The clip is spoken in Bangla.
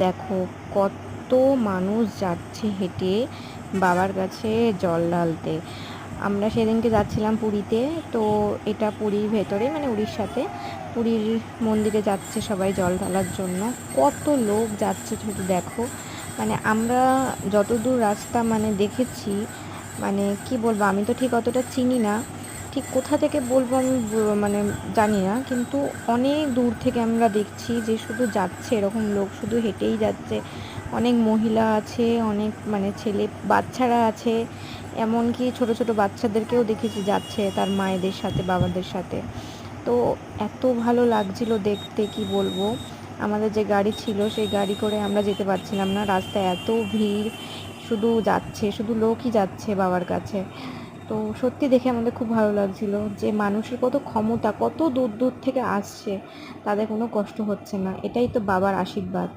দেখো কত মানুষ যাচ্ছে হেঁটে বাবার কাছে জল ঢালতে। আমরা সেদিনকে যাচ্ছিলাম পুরীতে, তো এটা পুরীর ভেতরে মানে উড়িষ্যাতে পুরীর মন্দিরে যাচ্ছে সবাই জল ঢালার জন্য। কত লোক যাচ্ছে শুধু দেখো। মানে আমরা যতদূর রাস্তা মানে দেখেছি, মানে কি বলবো, আমি তো ঠিক অতটা চিনি না, ঠিক কোথা থেকে বলবো আমি মানে জানি না, কিন্তু অনেক দূর থেকে আমরা দেখছি যে শুধু যাচ্ছে এরকম লোক, শুধু হেঁটেই যাচ্ছে। অনেক মহিলা আছে, অনেক মানে ছেলে বাচ্চারা আছে, এমনকি ছোট ছোট বাচ্চাদেরকেও দেখেছি যাচ্ছে তার মায়েদের সাথে বাবাদের সাথে। তো এত ভালো লাগছিল দেখতে, কি বলবো। আমাদের যে গাড়ি ছিল সেই গাড়ি করে আমরা যেতে পারছিলাম না, রাস্তায় এত ভিড়, শুধু যাচ্ছে, শুধু লোকই যাচ্ছে বাবার কাছে। তো সত্যি দেখে আমাদের খুব ভালো লাগছিল যে মানুষের কত ক্ষমতা, কত দূর দূর থেকে আসছে, তাদের কোনো কষ্ট হচ্ছে না। এটাই তো বাবার আশীর্বাদ।